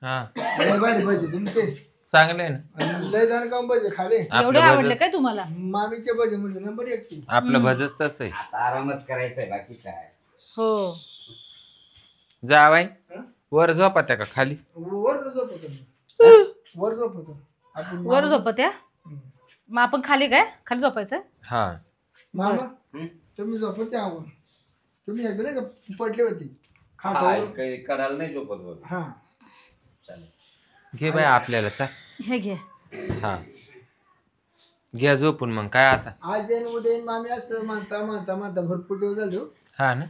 हा लय भारी भजे तुमचे चांगले ना आणि लय जण काम भजे खाले एवढे आवडले काय तुम्हाला? मामीचे भजे म्हणजे नंबर 1 आपलं भजच तसं आहे. आता आरामच करायचंय बाकी काय. हो जावाई वर झोपा त्या का खाली? वर झोपतो वर झोपतो आपण वर झोपत्या. मग आपण खाली काय खाली झोपायचं? हा मामा तुम्ही झोपते आहो तुम्ही एकदा नाही का पडली होती काही करायला नाही झोपत बघ. हा चालेल घे बाय आपल्याला चा हे घे. हा घ्या झोपून मग काय आता. आज येईन उद्या येईन मामी असं म्हणता भरपूर दिवस झाले हो. हा ना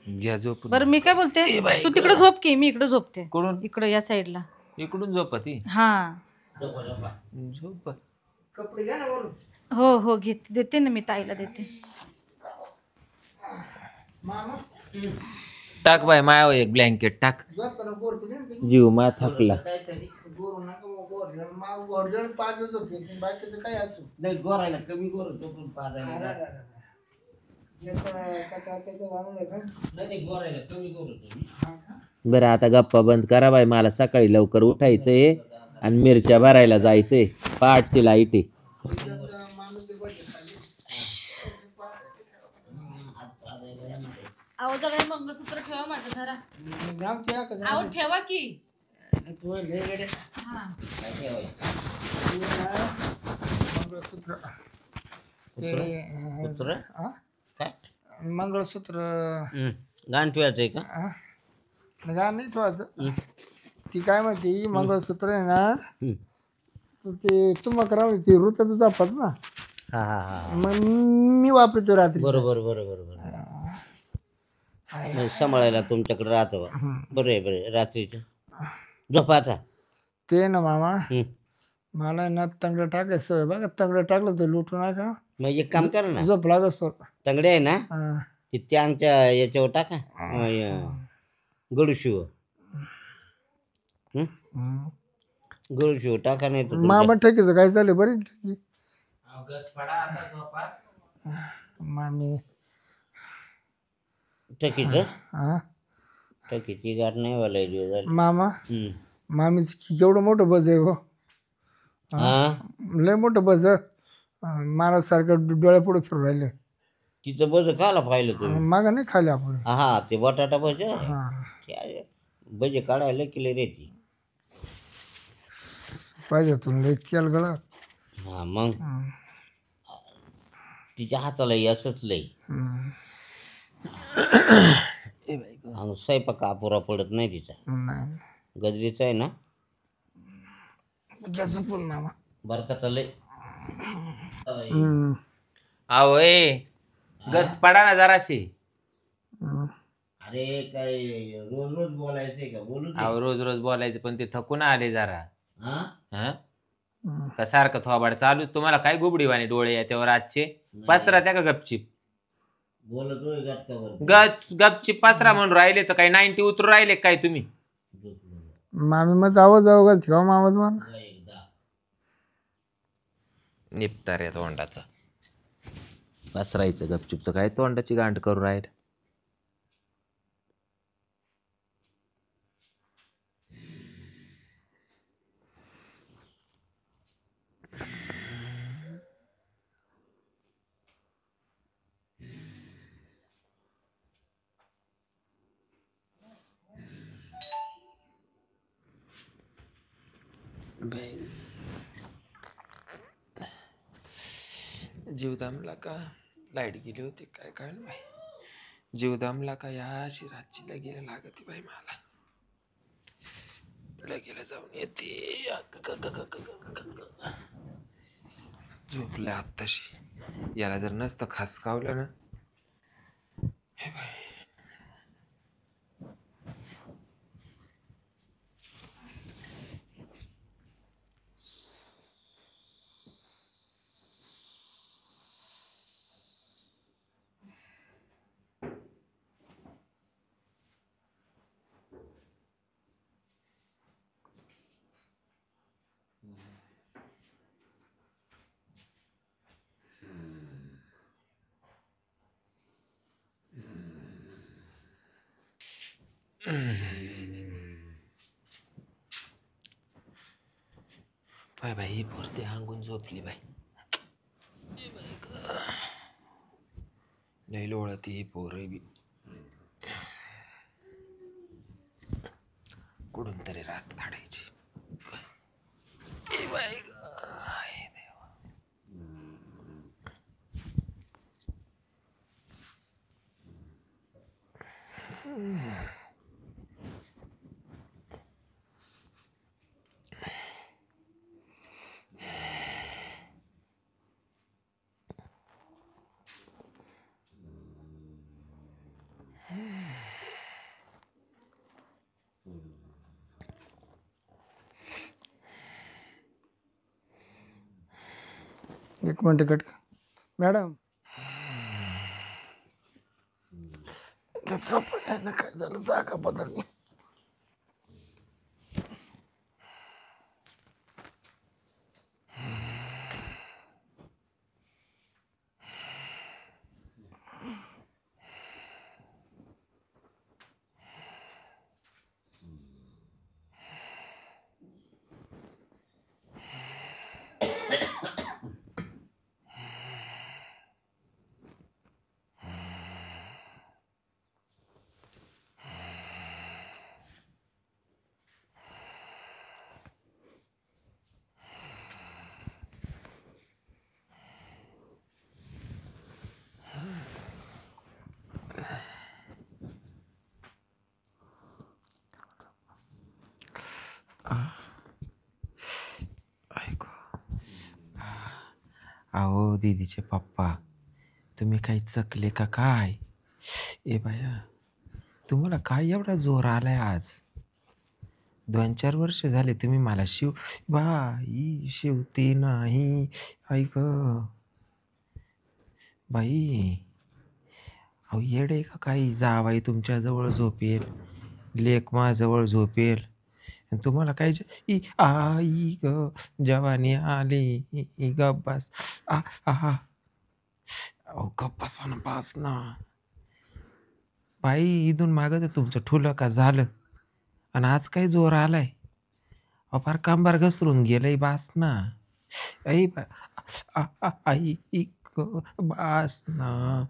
घ्या झोपून. बरं मी काय बोलते तू तिकडे झोप की मी इकडे झोपते. कुठून? इकडे या साईडला. इकडून झोपा ती. हा झोप. कपडे घ्या ना वरून. हो हो घेते देते ना मी ताईला देते. मामा टाक बाय मायावर एक ब्लँकेट टाक. झोपताना गोरते नाही तुम्ही जीव मा थकला. गोरू नका गोर गोर 5 दिवस झोपते बाकीचं काय असू नाही गोरायला कमी गोर झोपून पाजायला. नाही गोरायला कमी गोर. बरं आता गप्पा बंद करा बाई मला सकाळी लवकर उठायचंय आणि मिरच्या भरायला जायचंय. पहाटची लाईट आहे. अहो जरा मंगळसूत्र ठेवा माझं धरा. अहो ठेवा की. मंगळसूत्र गाण ठेवायचंय का? गाण नाही ठेवायचं. ती काय म्हणते मंगळसूत्र आहे ना तर ते तुम्हाला करावं ते ऋतू जातात ना. हा हा हा मग मी वापरतो रात्री. बरोबर बरोबर बरोबर. सांभाळायला तुमच्याकडे राहतो. बरं आहे बरं आहे. रात्रीचं झोपा आता. ते ना मामा मला ना तंगडं टाकायचं बघा. तंगडं टाकलं तर लुटू नका. मग एक काम कर ना. झोप लागत असतो. तंगडे आहे ना ते त्यांच्या याच्यावर टाका. गडूशिव गडूशिव टाका. नाही तर मामा ठेकीचं काय चालू बरी ठेकी मामी टकीचं हा टकीची गाठ नाही वाला दिवस झाले. मामा मामीच केवढं मोठं बस आहे हो. हा लय मोठं बस मला सारखं डोळ्या पुढे फिरून राहिले. तिचं बज काला पाहिलं तुम्ही? मागा नाही खाली आपण. हा ते बटाटा भज हा भजे काढायला केले रे ती. पाहिजे तुला तेल गळ. हा मग तिच्या हातालाही असंच लई. स्वयंपाक अपुरा पडत नाही तिचा. नाही गजरीचा आहे ना पण मामा बरकाचा लय. अहो गच पडा ना जराशी. अरे काय रोज रोज बोलायचंय का? बोलू दे. अहो रोज रोज बोलायचं पण ते थकून आले जरा. हा हा का सारखं थोबाड चालूच. तुम्हाला काय गुबडीवाणी डोळे आहे त्यावर आजचे. पसरा त्या का गपचिप बोलतोय गटकावर. गपचिप पसरा म्हणून राहिले तर काही 90 उतरू राहिले काय तुम्ही? मामी मग आवाज घालते का मामा तुम्हाला? निपतार या तोंडाचा पसरायचं गपचिप तर काय तोंडाची गांठ करू राहील. जीव दमला का? लाईट गेली होती काय काय बाई. जीव दमला का या अशी रातची लगेला लागते बाई मला. लगेला जाऊन येते. झोपल्या आत्ताशी. याला जर नसतं खासकावलं ना हे बाई. बाय बाई ही पोरती अंगून झोपली बाई. लई लोळती ही पोरं बी. कुठून तरी रात काढायची. ए बाई ग, हे देवा. एक मिनिट कट मॅडम. काय झालं जागा बदलली. अहो दीदीचे पप्पा, तुम्ही काही चकले का काय? ए बाया, तुम्हाला काय एवढा जोर आलाय आज? 2-4 वर्ष झाले तुम्ही मला बाई शिवते नाही. ऐक बाई, अहो येडे का काही? जावाई तुमच्याजवळ झोपेल, लेक माझ्याजवळ झोपेल, आणि तुम्हाला काय आई ग जवानी आली गप बस. आहा अहो गप बसा ना, बस ना बाई. इथून मागं तर तुमचं ठुलं का झालं, आणि आज काय जोर आलाय? अहो फार कंबर घसरून गेलंय, बास ना. आई आई बास ना.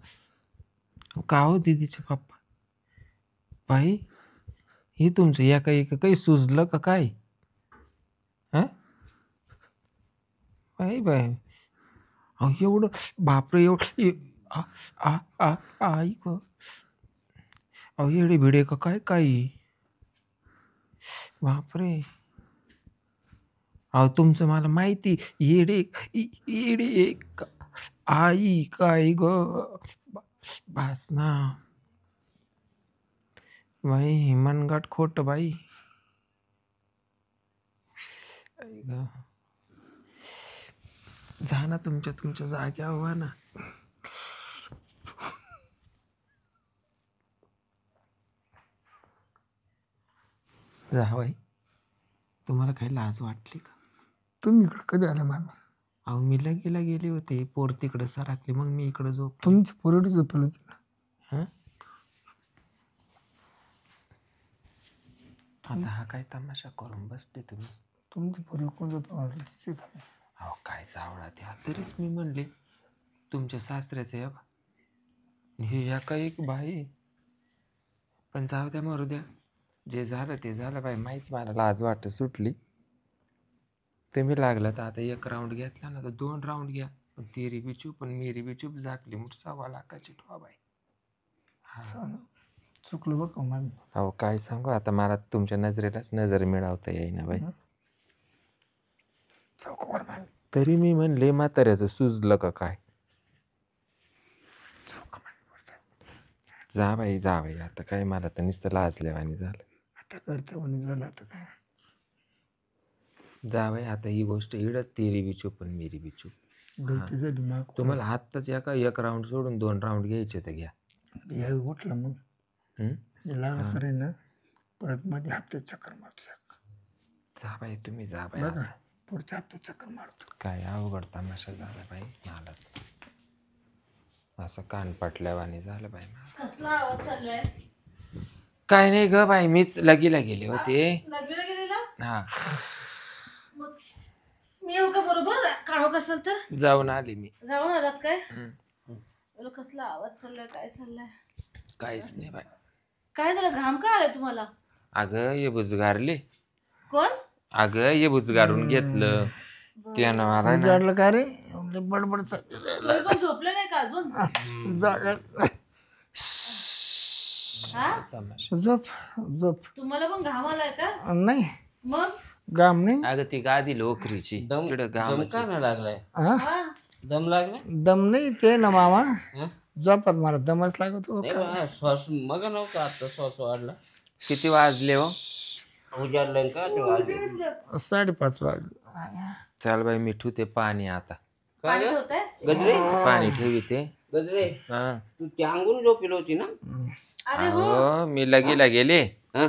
का हो दीदीचे पप्पा? बाई हे तुमचं एका एका काही सुजलं का काय? हां बाई बाई, अहो एवढं बापरे, एवढं आई ग, अहो येडे भिडे का काय काही? बापरे, अहो तुमचं मला माहिती. येडे येडे आई काय ग, बास ना बाई. मनगट खोट बाई. आई ग, जा ना तुमच्या जाग्यावर व्हा ना. जा बाई, तुम्हाला काही लाज वाटली का? तुम्ही इकडं कधी आले मामा? अहो मी लगेला गेले होते, पोर तिकडे सरकली, मग मी इकडे झोप. तुमची पोरडी झोपली होती. हं? आता हा काय तमाशा करून बसले तुम्ही? तुमची पोरगी कोण झोपली? अहो काय चावडा त्या, तरीच मी म्हणले तुमच्या सासऱ्याचं या बा, हे या काही बाई. पण जाऊ द्या, मरू द्या, जे झालं ते झालं बाई. माहीच मला लाज वाटत सुटली. तुम्ही लागलं तर आता 1 राऊंड घेतला ना तर 2 राऊंड घ्या. पण तेरी बी चूप आणि मेरी बी चूप झाकली मूठ 1.25 लाखाची ठेवा बाई. हा चुकलं बघ का मामी. अहो काय सांगू आता, मला तुमच्या नजरेलाच नजर मिळवता येईना बाई. चौकवर मामी. तरी मी म्हणले म्हाताऱ्याचं सुजलं का काय? जा बाई जा बाई, आता काय मला तर नुसतं लाजल्यावानी झालं. आता करता म्हणे झालं आता काय. जा बाई, आता ही गोष्ट इडत तेरी बी चूप आणि मेरी बी चूप. गलती झाली माग. तुम्हाला आत्ताच एक राऊंड सोडून 2 राऊंड घ्यायचे तर घ्या. या उठलं मग लागलं सर आहे ना, परत मध्ये हप्त्यात चक्कर मारतो. जा बाई तुम्ही जा बाई. बघा पुढच्या हप्त्यात चक्कर मारतो. काय अवघड तमाशा झाला बाई मला, असं कान पटल्यावानी झालं बाई मला. कसला आवाज चाललाय? काय नाही ग बाई, मीच लगीला गेले होते. लगीला गेलेला? हा मग मी येऊ का बरोबर काढू असेल तर जाऊन आली मी. जाऊन आलात काय बोला कसला आवाज चाललाय काय चाललाय काहीच नाही बाई. काय झालं घाम का आलाय तुम्हाला अगं ये बुजगारले. कोण अगं ये बुजगारून घेतलं त्यानं मला ना. जाडलं का रे लय बडबड चालली. तुम्ही पण झोपले नाही का अजून हा झोप झोप तुम्हाला पण घाम आलाय का नाही मग गाम नाही. अगं ती गादी लोकरीची दम तिकडं दम गाम का नाही लागलाय हा हा दम लागलाय दम नाही ते ना मामा हं? झोपात मला दमच लागतो. नाही बा, श्वास मग नव्हता आता श्वास वाढला किती वाजले हो. उजाडलं का ते वाजले 5:30 वाजले. चल बाई मिठू ते पाणी आता. पाणी ठेवताय गजरे पाणी ठेवी ते. गजरे हा. तू त्या अंगून झोपेल होती ना अरे हो अहो मी लगेला गेले हा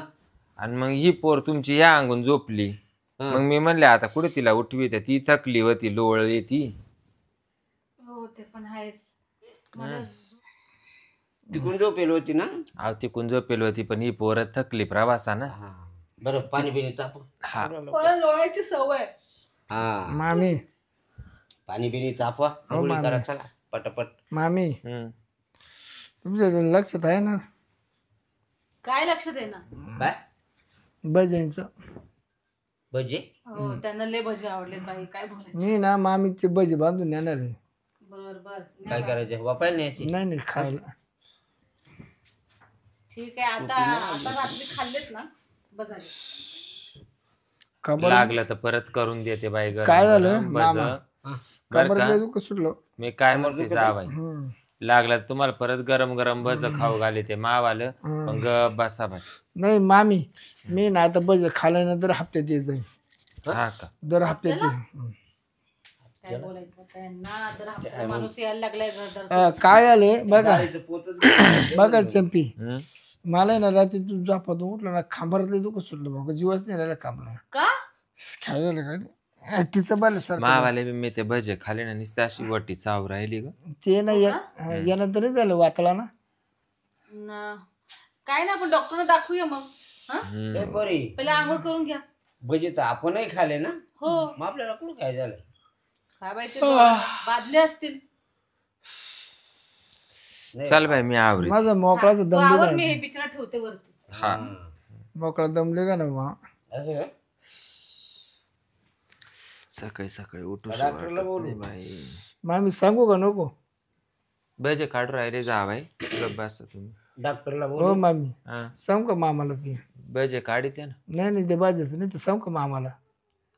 आणि मग ही पोर तुमची या अंगून झोपली. मग मी म्हणले आता कुठे तिला उठवी ती थकली होती लोळ येती. हो ते पण आहेच मला तिकडून झोपेल होती ना अहो तिकून झोपेल होती पण ही पोर थकली प्रवासानं. हा बरं पाणी बिणी ताप हा मला लोळायची सवय हा मामी पाणी बिणी तापवा आंघोळी करा चला पटापट मामी हम्म. तुमच्या लक्षात आहे ना काय लक्षात आहे ना काय भजनचं. भजे हो त्यांना लय भजी आवडले बाई काय बोलायचं मी ना मामीचे भजी बांधून येणार आहे. बर बर काय करायचं वापायला न्यायची नाही नाही खायला. ठीक आहे आता आता रात्री खाल्लेत ना बस झाले खबर लागलं तर परत करून देते बाई गरम काय झालं, गरम भज. मामा? बरं खबर का दुःख सुटलं. मी काय म्हणते जा बाई हम्म. लागलं तर तुम्हाला परत गरम गरम भज खाऊ घाले ते मावालं मग बसा बाई. नाही मामी मी ना आता भजी खाल्यानंतर हप्त्यात येत जाईल. हा का दर हप्त्यात काय बोलायचं त्यांना तर आपला माणूस यायला लागलाय घर काय आले बघा पोतच बघा चंपी हम्म? मला आहे ना रात्री तू झोपातून उठला ना खांबारातले दुःख सुटलं बाबा जीवच नाही राहिला खांबला. का काय झालं काय टीचं बाल सर मावाले बी मी ते भजे खाले ना नुसते अशी वटी चाव राहिली ग. ते ना यानं तर नाही झालं वातला ना. काय ना आपण डॉक्टरला दाखवूया मग हा बरी पहिला आंघोळ करून घ्या भजे तर आपणही खाले ना हो मग आपल्याला कुठं काय झालं काय माहिती बादले असतील चल बाई मी आवरी. माझा मोकळाचा तू दमले आवर का मी हे बिछाना ठेवते वरती हा मोकळा दमले का ना मा असं का सकाळी सकाळी उठू डॉक्टरला बोलू बाई. मामी सांगू का नको. भजे काढू राहिले जा बाई गप्प बसा तुम्ही. डॉक्टरला बोल हो मामी हा सांगू का मामाला ते. भजे काढते ना. नाही नाही ते बाजायचं नाही ते सांगू का मामाला.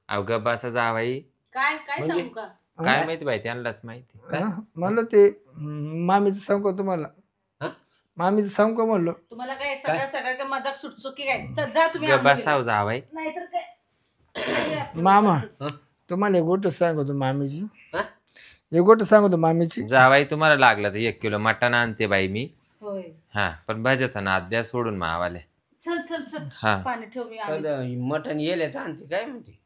अहो गप्प बसा जा बाई. काय काय सांगू का काय माहिती बाई त्यांनाच माहिती. म्हणलं ते मामीचं सांगू का तुम्हाला. हा? मामीचं सांगू का म्हणलं. तुम्हाला काय सगळ्या सगळ्या काय मजाक सुटसो की काय जा तुम्ही गप्प बसाव जा बाई. नाहीतर काय मामा तुम्हाला एक गोष्ट सांगतो मामीची. हा? एक गोष्ट सांगतो मामीची. जा बाई तुम्हाला लागलं तर 1 किलो मटण आणते बाई मी. होय हा पण भज्याचा नाद द्या सोडून मावाले. चल चल चल हा पाणी ठेव मी आले मटण येले तर आणते काय म्हणते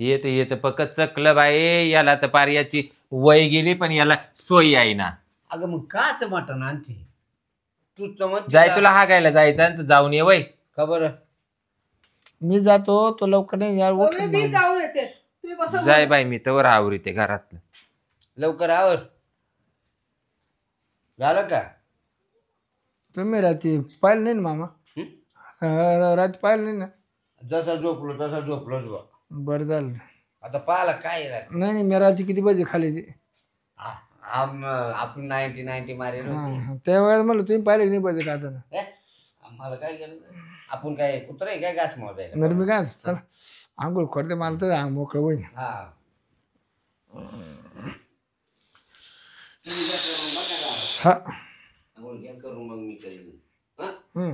येत पक्क चकलं बाई. याला तर पार याची वय गेली पण याला सोयी आहे ना. अगं मग काच मटण आणते तू चमत जाय तुला हागायला जायचं आणि जाऊन ये वय. खबर मी जातो तो लवकर नाही यार उठ. मी जाऊन येते तुम्ही बसा जाय बाई मी तर आवरी ते घरात. लवकर आवर झालं का तुम्ही रात्री पाहिलं नाही ना मामा. रात्री पाहिलं नाही ना. जसा झोपलो तसा झोपलोच बा बरं झालं. आता पाहिला काय राहत नाही नाही मी रात्री किती भजी खाली ते. आपण 90 मारेल होती. त्यावेळेला म्हणलं तुम्ही पाहिले की नाही भजी खाताना. हे? आम्हाला काय केलं आपण काय कुत्रा आहे काय घास मोजायला बरं मी काय चला आंघोळ करते मला तर अंग मोकळं होईल. हा हा आंघोळ घ्या करून मग मी करेल हा हम्म